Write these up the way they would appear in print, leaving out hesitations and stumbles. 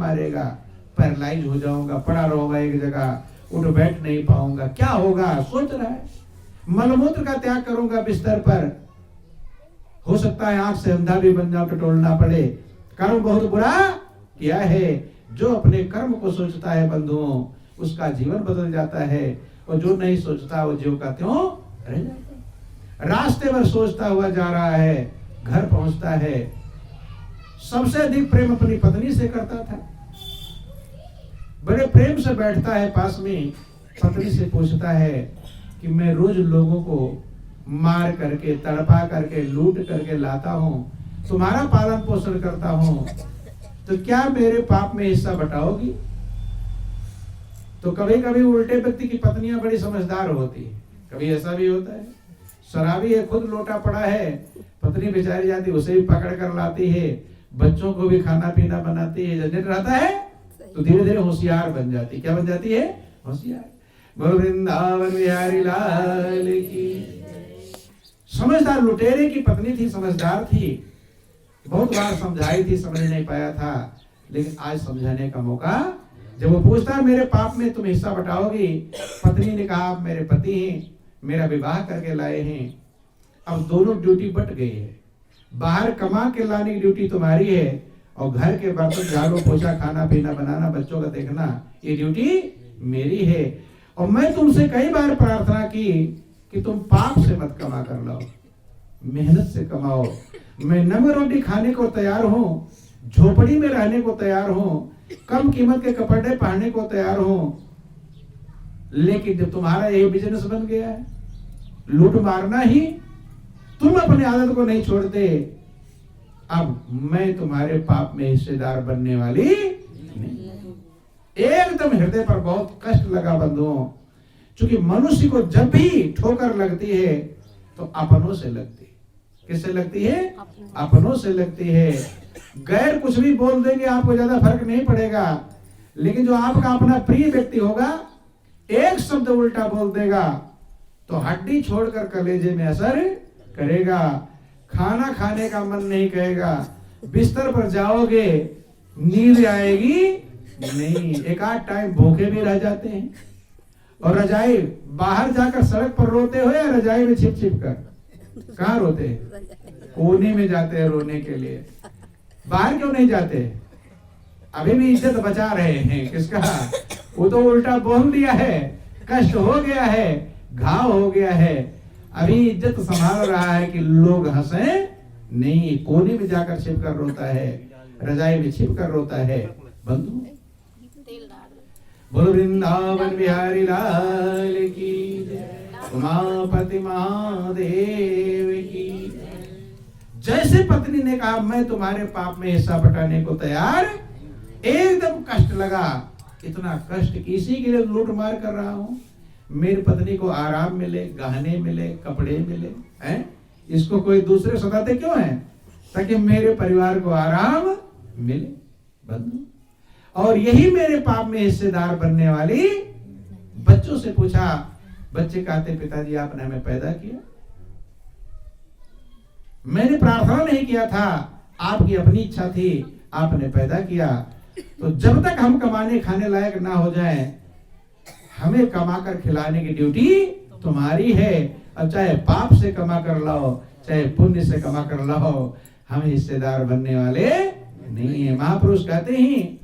मारेगा, पैरालाइज हो जाऊंगा, पड़ा रहूंगा एक जगह, उठ बैठ नहीं पाऊंगा, क्या होगा सोच रहा है। मलमूत्र का त्याग करूंगा बिस्तर पर, हो सकता है आंख से अंधा भी बन जाऊं, टटोलना पड़े। कर्म बहुत बुरा किया है। जो अपने कर्म को सोचता है बंधुओं, उसका जीवन बदल जाता है, और जो नहीं सोचता वो ज्यों का त्यों रह जाता है। रास्ते पर सोचता हुआ जा रहा है, घर पहुंचता है। सबसे अधिक प्रेम अपनी पत्नी से करता था, बड़े प्रेम से बैठता है पास में, पत्नी से पूछता है कि मैं रोज लोगों को मार करके, तड़पा करके, लूट करके लाता हूं, तुम्हारा पालन पोषण करता हूं, तो क्या मेरे पाप में हिस्सा बटाओगी? तो कभी कभी उल्टे व्यक्ति की पत्नियां बड़ी समझदार होती है, कभी ऐसा भी होता है। शराबी है, खुद लोटा पड़ा है, पत्नी बेचारी जाती उसे भी पकड़ कर लाती है, बच्चों को भी खाना पीना बनाती है, झंझट रहता है, तो धीरे धीरे होशियार बन जाती। क्या बन जाती है? होशियार। बोलो वृंदावन बिहारी लाल की। समझदार लुटेरे की पत्नी थी, समझदार थी, बहुत बार समझाई थी, समझ नहीं पाया था, लेकिन आज समझाने का मौका। जब वो पूछता है मेरे पाप में तुम हिस्सा बटाओगी, पत्नी ने कहा आप मेरे पति हैं, मेरा विवाह करके लाए हैं, अब दोनों ड्यूटी बट गई है। बाहर कमा के लाने की ड्यूटी तुम्हारी है, और घर के बर्तन झाड़ू पोछा, खाना पीना बनाना, बच्चों का देखना, ये ड्यूटी मेरी है। और मैं तुमसे कई बार प्रार्थना की कि तुम पाप से मत कमा कर लाओ, मेहनत से कमाओ। मैं नम रोटी खाने को तैयार हूँ, झोपड़ी में रहने को तैयार हूँ, कम कीमत के कपड़े पहनने को तैयार हूँ, लेकिन जब तुम्हारा यही बिजनेस बन गया है, लूट मारना ही, तुम अपनी आदत को नहीं छोड़ते, अब मैं तुम्हारे पाप में हिस्सेदार बनने वाली नहीं। एकदम हृदय पर बहुत कष्ट लगा बंधुओं, क्योंकि मनुष्य को जब भी ठोकर लगती है तो अपनों से लगती है। किससे लगती है? अपनों से लगती है। गैर कुछ भी बोल देंगे आपको ज्यादा फर्क नहीं पड़ेगा, लेकिन जो आपका अपना प्रिय व्यक्ति होगा, एक शब्द उल्टा बोल देगा तो हड्डी छोड़कर कलेजे में असर करेगा। खाना खाने का मन नहीं कहेगा, बिस्तर पर जाओगे नींद आएगी नहीं, एक आध टाइम भूखे भी रह जाते हैं। और रजाई बाहर जाकर सड़क पर रोते हो या रजाई में छिप छिप कर? कहाँ रोते हैं? कोने में जाते हैं रोने के लिए। बाहर क्यों नहीं जाते? अभी भी इज्जत बचा रहे हैं। किसका? वो तो उल्टा बोल दिया है, कष्ट हो गया है, घाव हो गया है, अभी इज्जत संभाल रहा है कि लोग हंसे नहीं, कोने में जाकर छिप कर रोता है, रजाई में छिप कर रोता है। बंधु बोलो वृंदावन बिहारी लाल की जय, उमापति महादेव की। जैसे पत्नी ने कहा मैं तुम्हारे पाप में हिस्सा बटाने को तैयार, एकदम कष्ट लगा, इतना कष्ट किसी के लिए लूट मार कर रहा हूं, मेरी पत्नी को आराम मिले, गहने मिले, कपड़े मिले, हैं? इसको कोई दूसरे सताते क्यों हैं? ताकि मेरे परिवार को आराम मिले। बंधु, और यही मेरे पाप में हिस्सेदार बनने वाली। बच्चों से पूछा, बच्चे कहते पिताजी आपने हमें पैदा किया, मैंने प्रार्थना नहीं किया था, आपकी अपनी इच्छा थी, आपने पैदा किया, तो जब तक हम कमाने खाने लायक ना हो जाए, हमें कमाकर खिलाने की ड्यूटी तुम्हारी है। अब चाहे पाप से कमा कर लाओ, चाहे पुण्य से कमा कर लाओ, हम हिस्सेदार बनने वाले नहीं है। महापुरुष कहते हैं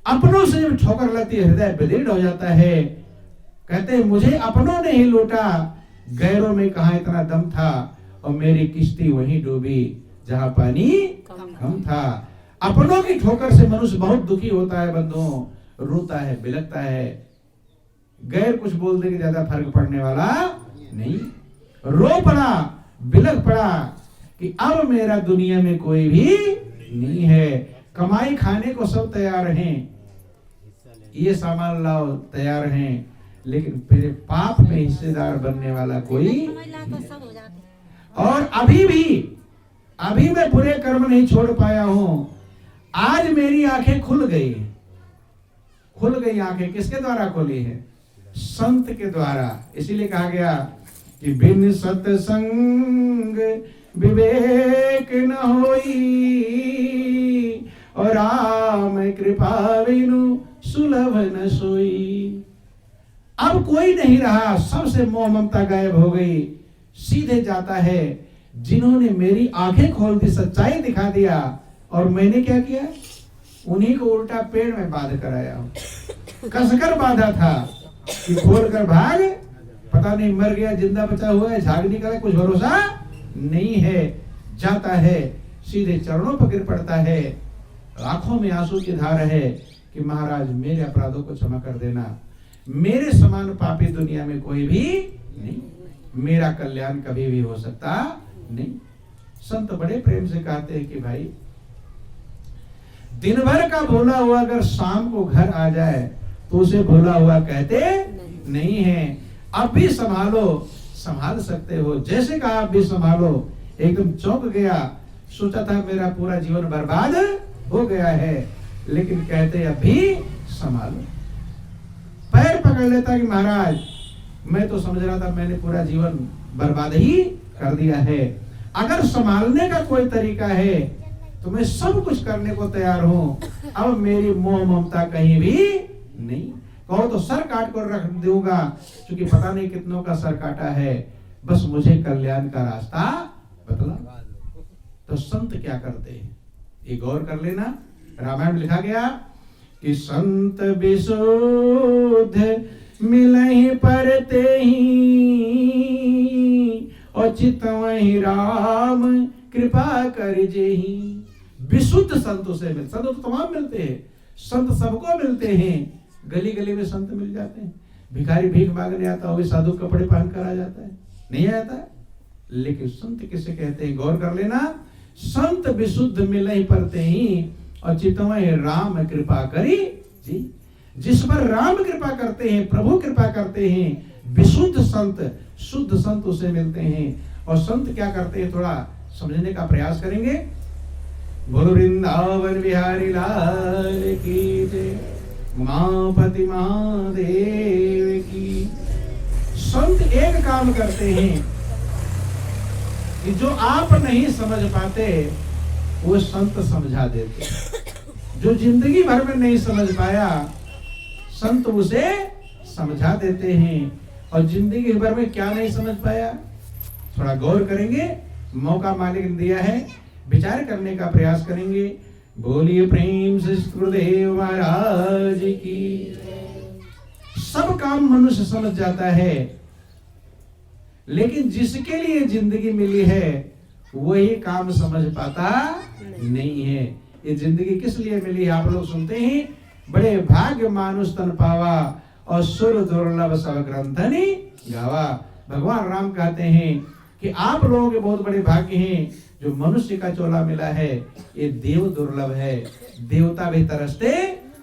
अपनों से जब ठोकर लगती है हृदय विदीर्ण हो जाता है। कहते हैं मुझे अपनों ने ही लूटा, गैरों में कहां इतना दम था, और मेरी किश्ती वहीं डूबी जहां पानी कम था। अपनों की ठोकर से मनुष्य बहुत दुखी होता है बंधुओं, रोता है, बिलखता है। गैर कुछ बोल देंगे ज्यादा फर्क पड़ने वाला नहीं। रो पड़ा, बिलख पड़ा कि अब मेरा दुनिया में कोई भी नहीं है, कमाई खाने को सब तैयार हैं, ये सामान लाओ तैयार हैं, लेकिन मेरे पाप में हिस्सेदार बनने वाला कोई नहीं। और अभी मैं बुरे कर्म नहीं छोड़ पाया हूं। आज मेरी आंखें खुल गई आंखें। किसके द्वारा खोली है? संत के द्वारा। इसीलिए कहा गया कि बिन सत्संग विवेक न होई, और राम कृपा बिनु सुलभ न सोई। अब कोई नहीं रहा, सबसे मोह ममता गायब हो गई। सीधे जाता है, जिन्होंने मेरी आंखें खोल दी, सच्चाई दिखा दिया, और मैंने क्या किया, उन्हीं को उल्टा पेड़ में बांध कर आया हूं। कसकर बांधा था कि खोल कर भाग, पता नहीं मर गया जिंदा बचा हुआ है, झाग निकला, कुछ भरोसा नहीं है। जाता है, सीधे चरणों पर गिर पड़ता है, आंखों में आंसू की धार है कि महाराज मेरे अपराधों को क्षमा कर देना, मेरे समान पापी दुनिया में कोई भी नहीं, मेरा कल्याण कभी भी हो सकता नहीं। संत बड़े प्रेम से कहते हैं कि भाई दिन भर का भोला हुआ अगर शाम को घर आ जाए तो उसे भोला हुआ कहते नहीं है। अब भी संभालो, संभाल सकते हो, जैसे कहा आप भी संभालो। एकदम चौंक गया, सोचा था मेरा पूरा जीवन बर्बाद हो गया है, लेकिन कहते अब भी संभालो। पैर पकड़ लेता कि महाराज मैं तो समझ रहा था मैंने पूरा जीवन बर्बाद ही कर दिया है, अगर संभालने का कोई तरीका है तो मैं सब कुछ करने को तैयार हूं। अब मेरी मोह ममता कहीं भी नहीं, कहो तो सर काट कर रख दूंगा, क्योंकि पता नहीं कितनों का सर काटा है, बस मुझे कल्याण का रास्ता बतला। तो संत क्या करते हैं, ये गौर कर लेना। रामायण लिखा गया कि संत विशुद्ध मिलहि परते ही, और चितवहि राम कृपा कर जेहि। विशुद्ध संत उसे मिलते, संत तो तमाम मिलते हैं, संत सबको मिलते हैं। गली गली में संत मिल जाते हैं, भिखारी भीख मांगने आता हो साधु कपड़े पहन कर आ जाता है, नहीं आता है। लेकिन संत किसे कहते हैं, गौर कर लेना। संत विशुद्ध मिलहि परते ही, और चितवहि राम कृपा करी जी। जिस पर राम कृपा करते हैं, प्रभु कृपा करते हैं, विशुद्ध संत, शुद्ध संत उसे मिलते हैं। और संत क्या करते हैं, थोड़ा समझने का प्रयास करेंगे। बोलो वृंदावन बिहारी लाल की जय, उमापति महादेव की। संत एक काम करते हैं कि जो आप नहीं समझ पाते वो संत समझा देते। जो जिंदगी भर में नहीं समझ पाया, संत उसे समझा देते हैं। और जिंदगी भर में क्या नहीं समझ पाया, थोड़ा गौर करेंगे, मौका मालिक ने दिया है, विचार करने का प्रयास करेंगे। बोलिए प्रेम से गुरुदेव महाराज की। सब काम मनुष्य समझ जाता है, लेकिन जिसके लिए जिंदगी मिली है वही काम समझ पाता नहीं है। ये जिंदगी किस लिए मिली है, आप लोग सुनते हैं, बड़े भाग्य मानुष तन पावा, और सुर दुर्लभ सब ग्रंथनि गावा। भगवान राम कहते हैं कि आप लोगों के बहुत बड़े भाग्य हैं, जो मनुष्य का चोला मिला है ये देव दुर्लभ है, देवता भी तरसते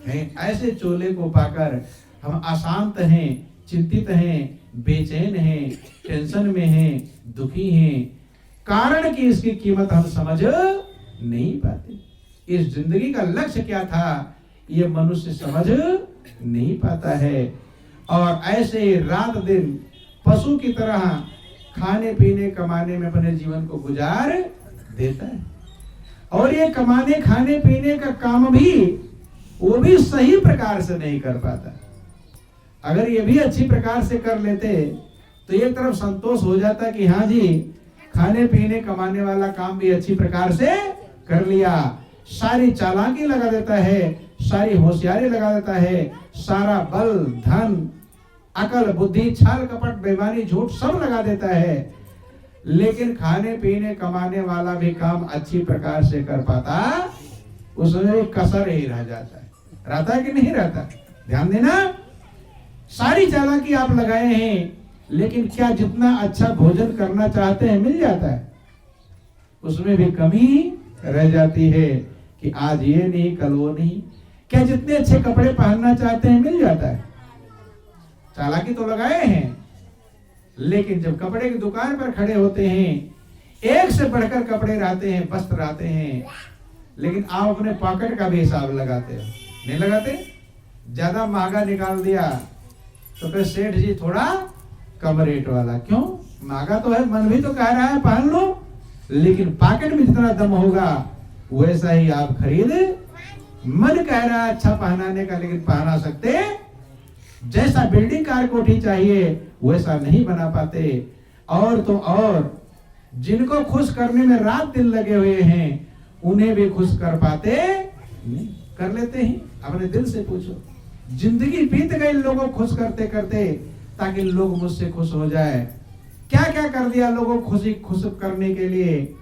हैं। ऐसे चोले को पाकर हम अशांत हैं, चिंतित हैं, बेचैन हैं, टेंशन में हैं, दुखी हैं, कारण कि इसकी कीमत हम समझ नहीं पाते। इस जिंदगी का लक्ष्य क्या था ये मनुष्य समझ नहीं पाता है, और ऐसे रात दिन पशु की तरह खाने पीने कमाने में अपने जीवन को गुजार देता है। और ये कमाने खाने पीने का काम भी वो भी सही प्रकार से नहीं कर पाता। अगर ये भी अच्छी प्रकार से कर लेते तो एक तरफ संतोष हो जाता कि हाँ जी खाने पीने कमाने वाला काम भी अच्छी प्रकार से कर लिया, सारी चालाकी लगा देता है, सारी होशियारी लगा देता है, सारा बल धन अकल बुद्धि छल कपट बेईमानी झूठ सब लगा देता है, लेकिन खाने पीने कमाने वाला भी काम अच्छी प्रकार से कर पाता, उसमें कसर ही रह जाता है। रहता है कि नहीं रहता? ध्यान देना, सारी चालाकी आप लगाए हैं, लेकिन क्या जितना अच्छा भोजन करना चाहते हैं मिल जाता है? उसमें भी कमी रह जाती है कि आज ये नहीं कल वो नहीं। क्या जितने अच्छे कपड़े पहनना चाहते हैं मिल जाता है? चालाकी तो लगाए हैं, लेकिन जब कपड़े की दुकान पर खड़े होते हैं, एक से बढ़कर कपड़े रहते हैं, वस्त्र रहते हैं, लेकिन आप अपने पॉकेट का भी हिसाब लगाते हो, नहीं लगाते? ज्यादा महंगा निकाल दिया तो फिर सेठ जी थोड़ा कम रेट वाला, क्यों? महंगा तो है, मन भी तो कह रहा है पहन लो, लेकिन पॉकेट में जितना दम होगा वैसा ही आप खरीद मन कह रहा है अच्छा पहनाने का, लेकिन पहना सकते, जैसा बिल्डिंग कार कोठी चाहिए वैसा नहीं बना पाते। और तो और जिनको खुश करने में रात दिन लगे हुए हैं उन्हें भी खुश कर पाते नहीं। कर लेते हैं? अपने दिल से पूछो। जिंदगी बीत गई लोगों को खुश करते करते ताकि लोग मुझसे खुश हो जाए। क्या क्या कर दिया लोगों को खुश करने के लिए,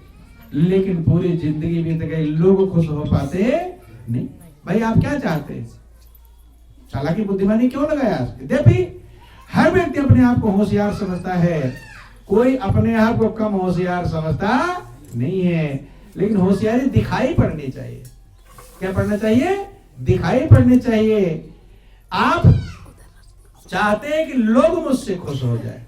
लेकिन पूरी जिंदगी बीत गई, लोग खुश हो पाते नहीं। भाई आप क्या चाहते हैं? चालाकी बुद्धिमानी क्यों लगाया? देखिए हर व्यक्ति अपने आप को होशियार समझता है, कोई अपने आप को कम होशियार समझता नहीं है। लेकिन होशियारी दिखाई पड़नी चाहिए। क्या पड़ना चाहिए? दिखाई पड़नी चाहिए। आप चाहते हैं कि लोग मुझसे खुश हो जाए।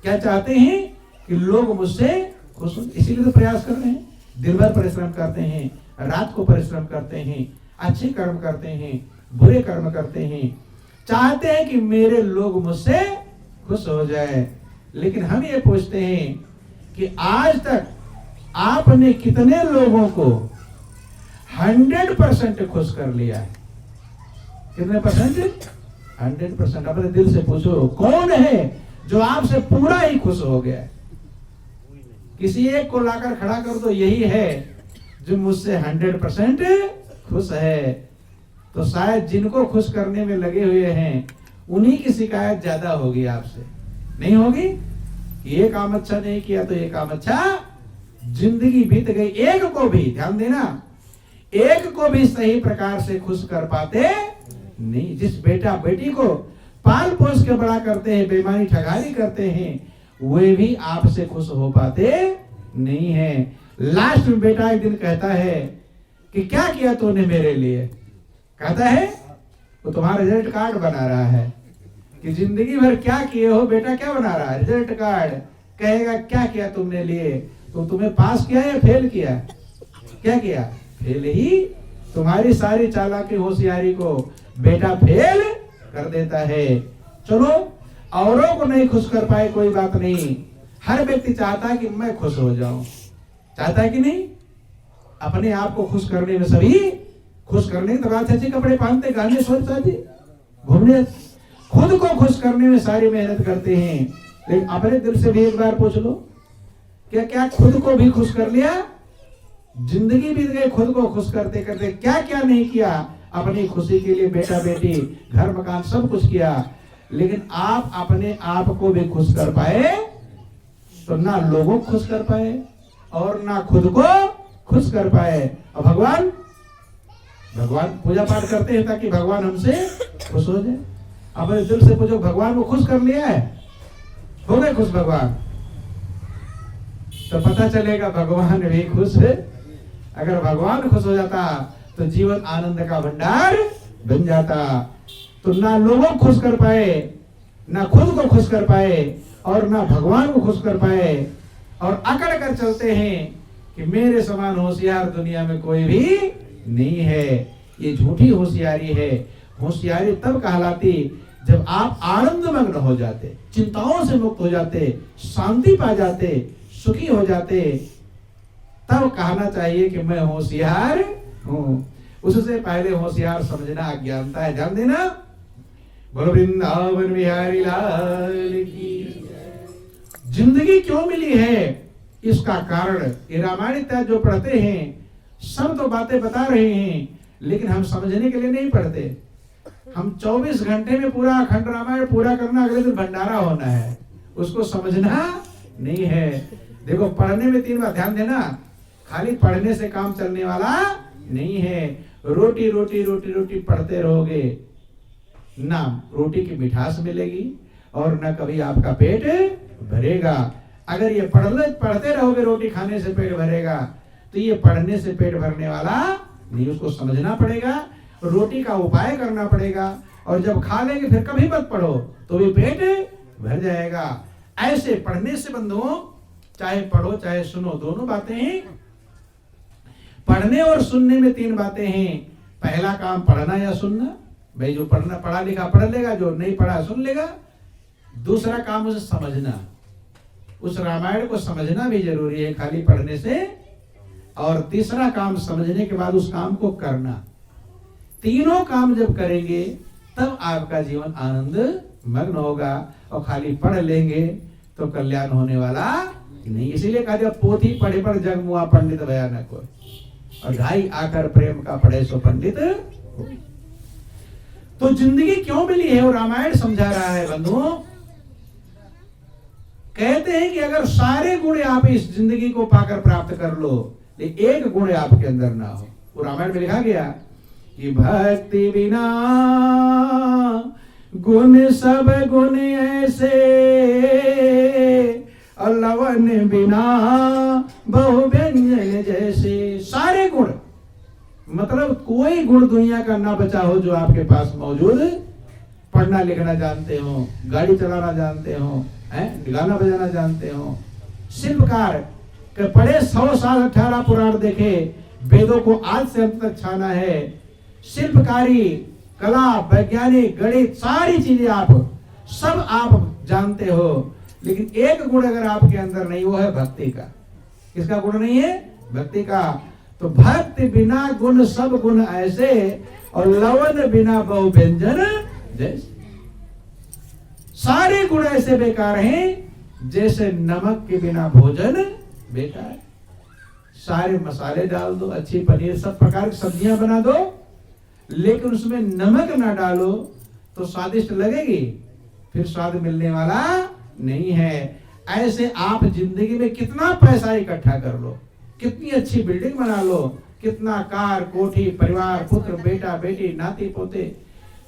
क्या चाहते हैं? कि लोग मुझसे खुश हो, इसीलिए तो प्रयास कर रहे हैं, दिन भर परिश्रम करते हैं, रात को परिश्रम करते हैं, अच्छे कर्म करते हैं, बुरे कर्म करते हैं, चाहते हैं कि मेरे लोग मुझसे खुश हो जाए। लेकिन हम ये पूछते हैं कि आज तक आपने कितने लोगों को 100% खुश कर लिया है? कितने परसेंट? 100%। अपने दिल से पूछो, कौन है जो आपसे पूरा ही खुश हो गया? किसी एक को लाकर खड़ा कर दो, यही है जो मुझसे 100% खुश है। तो शायद जिनको खुश करने में लगे हुए हैं उन्हीं की शिकायत ज्यादा होगी, आपसे नहीं होगी। ये काम अच्छा नहीं किया तो ये काम अच्छा, जिंदगी बीत गई, एक को भी, ध्यान देना, एक को भी सही प्रकार से खुश कर पाते नहीं। जिस बेटा बेटी को पाल पोस के बड़ा करते हैं, बेईमानी ठगारी करते हैं, वे भी आपसे खुश हो पाते नहीं है। लास्ट में बेटा एक दिन कहता है कि क्या किया तूने मेरे लिए? कहता है वो तुम्हारा रिजल्ट कार्ड बना रहा है कि जिंदगी भर क्या किए हो बेटा, क्या बना रहा है? Result card. कहेगा क्या किया तुमने लिए? तो तुम्हें पास किया या फेल किया? क्या किया? फेल ही। तुम्हारी सारी चालाकी होशियारी को बेटा फेल कर देता है। चलो औरों को नहीं खुश कर पाए कोई बात नहीं, हर व्यक्ति चाहता है कि मैं खुश हो जाऊं। चाहता है कि नहीं? अपने आप को खुश करने में सभी खुश करने के बाद अच्छे कपड़े पहनते, गाने सोचते, घूमने, खुद को खुश करने में सारी मेहनत करते हैं। लेकिन अपने दिल से भी एक बार पूछ लो, क्या क्या खुद को भी खुश कर लिया? जिंदगी बीत गई खुद को खुश करते करते, क्या क्या नहीं किया अपनी खुशी के लिए? बेटा बेटी, घर मकान सब कुछ किया, लेकिन आप अपने आप को भी खुश कर पाए तो ना लोगों को खुश कर पाए और ना खुद को खुश कर पाए। और भगवान पूजा पाठ करते हैं ताकि भगवान हमसे खुश हो जाए। अपने दिल से पूछो, भगवान को खुश कर लिया है? हो गए खुश भगवान? तो पता चलेगा भगवान भी खुश है। अगर भगवान खुश हो जाता तो जीवन आनंद का भंडार बन जाता। तो ना लोगों को खुश कर पाए, ना खुद को खुश कर पाए और ना भगवान को खुश कर पाए, और अकड़ कर चलते हैं कि मेरे समान होशियार दुनिया में कोई भी नहीं है। ये झूठी होशियारी है। होशियारी तब कहलाती जब आप आनंद मग्न हो जाते, चिंताओं से मुक्त हो जाते, शांति पा जाते, सुखी हो जाते, तब कहना चाहिए कि मैं होशियार हूँ। उससे पहले होशियार समझना अज्ञानता है। ध्यान देना। बोलो वृंदावन बिहारी लाल की। जिंदगी क्यों मिली है इसका कारण ये रामायण इत्यादि जो पढ़ते हैं सब तो बातें बता रहे हैं, लेकिन हम समझने के लिए नहीं पढ़ते। हम 24 घंटे में पूरा अखंड रामायण पूरा करना, अगले दिन भंडारा होना है, उसको समझना नहीं है। देखो पढ़ने में 3 बार ध्यान देना, खाली पढ़ने से काम चलने वाला नहीं है। रोटी रोटी रोटी रोटी पढ़ते रहोगे, ना रोटी की मिठास मिलेगी और ना कभी आपका पेट भरेगा। अगर ये पढ़ते रहोगे रोटी खाने से पेट भरेगा, तो ये पढ़ने से पेट भरने वाला नहीं। उसको समझना पड़ेगा, रोटी का उपाय करना पड़ेगा, और जब खा लेंगे फिर कभी मत पढ़ो तो भी पेट भर जाएगा। ऐसे पढ़ने से बंधुओं, चाहे पढ़ो चाहे सुनो, दोनों बातें हैं। पढ़ने और सुनने में 3 बातें हैं। पहला काम पढ़ना या सुनना, भाई जो पढ़ा लिखा पढ़ लेगा, जो नहीं पढ़ा सुन लेगा। दूसरा काम उसे समझना, उस रामायण को समझना भी जरूरी है खाली पढ़ने से। और तीसरा काम समझने के बाद उस काम को करना। तीनों काम जब करेंगे तब आपका जीवन आनंद मग्न होगा। और खाली पढ़ लेंगे तो कल्याण होने वाला नहीं। इसीलिए कहा दिया पोथी पढ़े पर जग मुआ पंडित भया न कोई, और ढाई आकर प्रेम का पढ़े सो पंडित। तो जिंदगी क्यों मिली है वो रामायण समझा रहा है बंधुओं। कहते हैं कि अगर सारे गुण आप इस जिंदगी को पाकर प्राप्त कर लो, लेकिन एक गुण आपके अंदर ना हो। वो रामायण में लिखा गया कि भक्ति बिना गुण सब गुण ऐसे, और लवन बिना बहु व्यंजन जैसे। सारे गुण मतलब कोई गुण दुनिया का ना बचा हो जो आपके पास मौजूद। पढ़ना लिखना जानते हो, गाड़ी चलाना जानते हो, गाना बजाना जानते हो, शिल्पकार के पढ़े 100 साल 18 पुराण देखे, वेदों को आज से अंत तक छाना है। शिल्पकारी, कला, वैज्ञानिक, गणित, सारी चीजें आप सब आप जानते हो, लेकिन एक गुण अगर आपके अंदर नहीं, वो है भक्ति का। किसका गुण नहीं है? भक्ति का। तो भक्ति बिना गुण सब गुण ऐसे, और लवन बिना बहु व्यंजन जैसे। सारे गुण ऐसे बेकार हैं जैसे नमक के बिना भोजन बेकार। सारे मसाले डाल दो, अच्छी पनीर, सब प्रकार की सब्जियां बना दो, लेकिन उसमें नमक ना डालो तो स्वादिष्ट लगेगी, फिर स्वाद मिलने वाला नहीं है। ऐसे आप जिंदगी में कितना पैसा इकट्ठा कर लो, कितनी अच्छी बिल्डिंग बना लो, कितना कार कोठी, परिवार, पुत्र, बेटा बेटी, नाती पोते,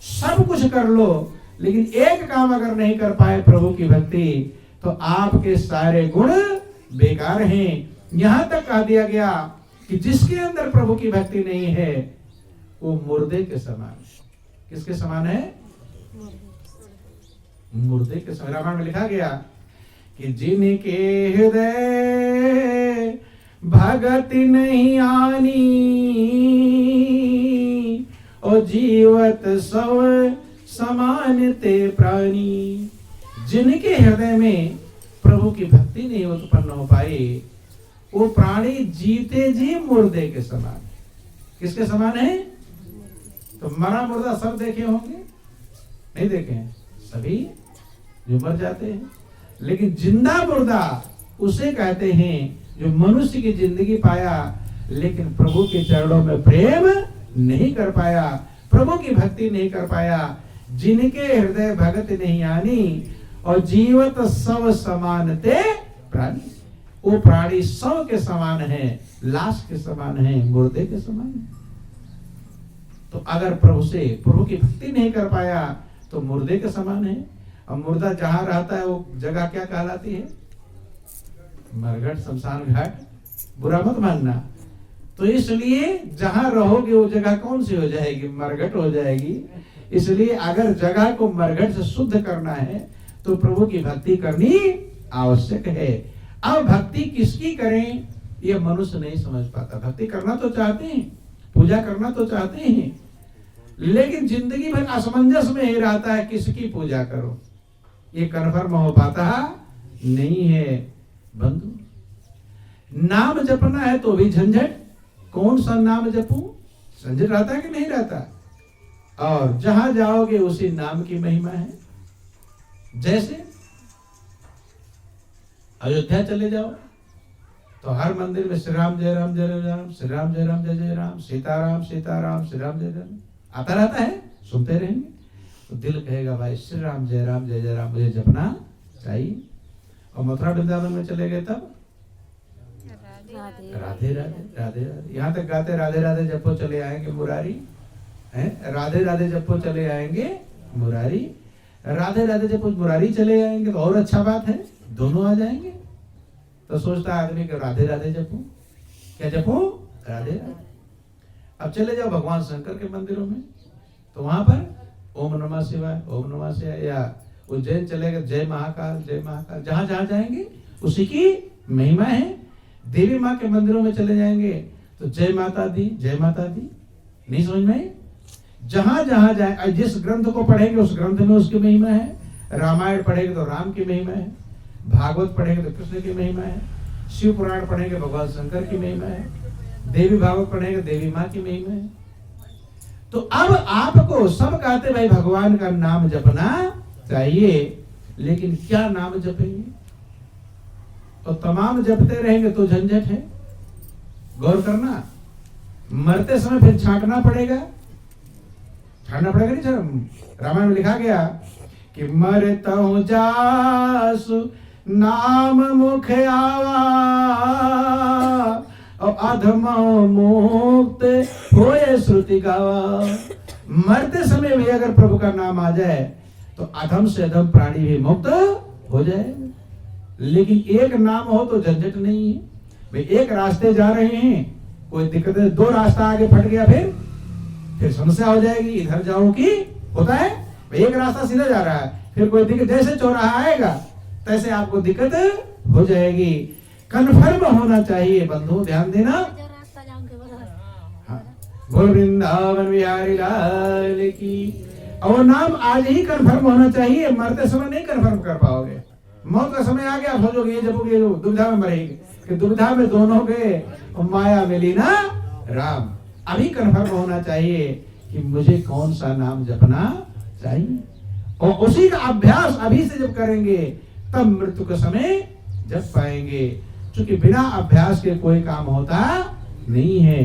सब कुछ कर लो, लेकिन एक काम अगर नहीं कर पाए प्रभु की भक्ति, तो आपके सारे गुण बेकार हैं। यहां तक कह दिया गया कि जिसके अंदर प्रभु की भक्ति नहीं है वो मुर्दे के समान है। किसके समान है? मुर्दे के समान। रामायण में लिखा गया कि जिनके हृदय भगति नहीं आनी, और जीवत सब समान ते प्राणी। जिनके हृदय में प्रभु की भक्ति नहीं उत्पन्न हो पाई, वो प्राणी जीते जी मुर्दे के समान है। किसके समान है? तो मरा मुर्दा सब देखे होंगे, नहीं देखे हैं? सभी जो मर जाते हैं। लेकिन जिंदा मुर्दा उसे कहते हैं जो मनुष्य की जिंदगी पाया, लेकिन प्रभु के चरणों में प्रेम नहीं कर पाया, प्रभु की भक्ति नहीं कर पाया। जिनके हृदय भगत नहीं आनी, और जीवत सब समान ते प्राणी। वो प्राणी सब के समान है, लाश के समान है, मुर्दे के समान है। तो अगर प्रभु की भक्ति नहीं कर पाया तो मुर्दे के समान है। और मुर्दा जहां रहता है वो जगह क्या कहलाती है? मरघट, शमशान घाट। बुरा मत मानना। तो इसलिए जहां रहोगे वो जगह कौन सी हो जाएगी? मरघट हो जाएगी। इसलिए अगर जगह को मरघट से शुद्ध करना है तो प्रभु की भक्ति करनी आवश्यक है। अब भक्ति किसकी करें ये मनुष्य नहीं समझ पाता। भक्ति करना तो चाहते हैं, पूजा करना तो चाहते हैं, लेकिन जिंदगी भर असमंजस में ही रहता है किसकी पूजा करो, ये कन्फर्म हो पाता नहीं है। बंधु, नाम जपना है तो भी झंझट। कौन सा नाम जपूं? झंझट रहता है कि नहीं रहता? और जहां जाओगे उसी नाम की महिमा है। जैसे अयोध्या चले जाओ तो हर मंदिर में श्री राम जय राम जय राम, श्री राम जय राम जय जय राम, सीताराम सीताराम, श्री राम जय राम आता रहता है, सुनते रहेंगे तो दिल कहेगा भाई श्री राम जय राम मुझे जपना चाहिए। और मथुरा वृंदावन में चले गए तब राधे राधे राधे राधे, यहाँ तक गाते राधे राधे जपो चले आएंगे मुरारी, हैं? राधे राधे जपो चले आएंगे मुरारी, राधे राधे जपो मुरारी चले आएंगे तो और अच्छा बात है, दोनों आ जाएंगे। तो सोचता है आदमी कि राधे राधे जपो, क्या जपो? राधे राधे। अब चले जाओ भगवान शंकर के मंदिरों में तो वहां पर ओम नमः शिवाय, ओम नमः शिवाय, या उज्जैन चले गए जय महाकाल जय महाकाल, जहां जहां जाएंगे उसी की महिमा है। देवी माँ के मंदिरों में चले जाएंगे तो जय माता दी जय माता दी, नहीं समझ में? जहां जहां जाए, जिस ग्रंथ को पढ़ेंगे उस ग्रंथ में उसकी महिमा है। रामायण पढ़ेंगे तो राम की महिमा है, भागवत पढ़ेंगे तो कृष्ण की महिमा है, शिव पुराण पढ़ेंगे भगवान शंकर की महिमा है, देवी भागवत पढ़ेंगे देवी माँ की महिमा है। तो अब आपको सब कहते भाई भगवान का नाम जपना चाहिए, लेकिन क्या नाम जपेंगे? तो तमाम जपते रहेंगे तो झंझट है। गौर करना, मरते समय फिर छांटना पड़ेगा नहीं सर? रामायण में लिखा गया कि मरतहु जासु नाम मुख आवा और अधम मुक्त होए श्रुति गावा। मरते समय भी अगर प्रभु का नाम आ जाए तो अधम से अधम प्राणी भी मुक्त हो जाए। लेकिन एक नाम हो तो झंझट नहीं है भाई। एक रास्ते जा रहे हैं, कोई दिक्कत है, दो रास्ता आगे फट गया, फिर समस्या हो जाएगी। इधर जाओ कि होता है भाई, एक रास्ता सीधा जा रहा है, फिर कोई दिक्कत, जैसे चौराहा आएगा तैसे आपको दिक्कत हो जाएगी। कन्फर्म होना चाहिए बंधु, ध्यान देना। हाँ। बोल वृंदावन बिहारी लाल की। और नाम आज ही कन्फर्म होना चाहिए, मरते समय नहीं कन्फर्म कर पाओगे। मौत का समय आ गया, आप सोचोगे ये जपोगे दुविधा में मरेंगे, कि दुविधा में दोनों के माया मिली ना राम। अभी कन्फर्म होना चाहिए कि मुझे कौन सा नाम जपना चाहिए, और उसी का अभ्यास अभी से जब करेंगे तब मृत्यु के समय जप पाएंगे। क्योंकि बिना अभ्यास के कोई काम होता नहीं है।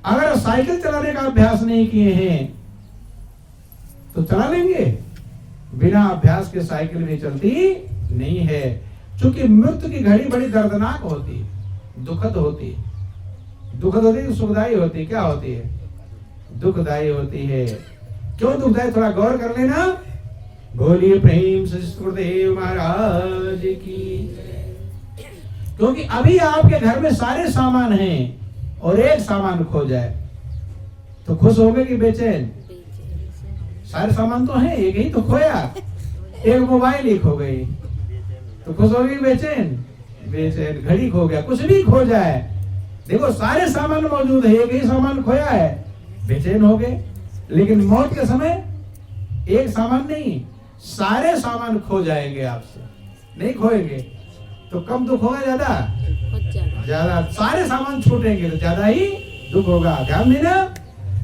अगर साइकिल चलाने का अभ्यास नहीं किए हैं तो चला लेंगे, बिना अभ्यास के साइकिल भी चलती नहीं है। क्योंकि मृत्यु की घड़ी बड़ी दर्दनाक होती, दुखद होती है, सुखदायी होती है। क्या होती है? दुखदायी होती है। क्यों दुखदायी? थोड़ा गौर कर लेना। बोलिए प्रेम से सुखदेव महाराज की। क्योंकि अभी आपके घर में सारे सामान हैं और एक सामान खो जाए तो खुश होगे कि बेचैन? सारे सामान तो हैं, एक ही तो खोया। एक मोबाइल ही खो गई तो खुश होगी बेचैन? बेचैन। घड़ी खो गया, कुछ भी खो जाए, देखो सारे सामान मौजूद है, एक ही सामान खोया है, बेचैन हो गए। लेकिन मौत के समय एक सामान नहीं, सारे सामान खो जाएंगे आपसे। नहीं खोएंगे तो कम दुख होगा, ज्यादा। सारे सामान छूटेंगे तो ज्यादा ही दुख होगा। ध्यान देना,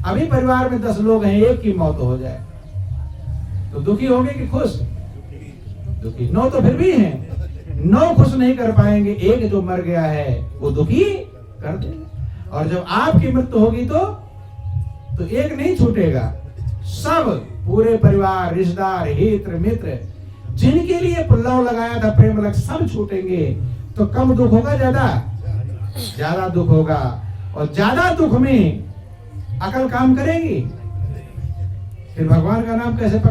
अभी परिवार में 10 लोग हैं, एक की मौत हो जाए तो दुखी होंगे कि खुश? दुखी। 9 तो फिर भी हैं, 9 खुश नहीं कर पाएंगे, एक जो मर गया है वो दुखी कर देंगे। और जब आपकी मृत्यु होगी तो एक नहीं छूटेगा, सब पूरे परिवार, रिश्तेदार, हित मित्र जिनके लिए लव लगाया था, प्रेम लग, सब छूटेंगे। तो कम दुख होगा, ज्यादा दुख होगा। और ज्यादा दुख में अकल काम करेगी, फिर भगवान का नाम कैसे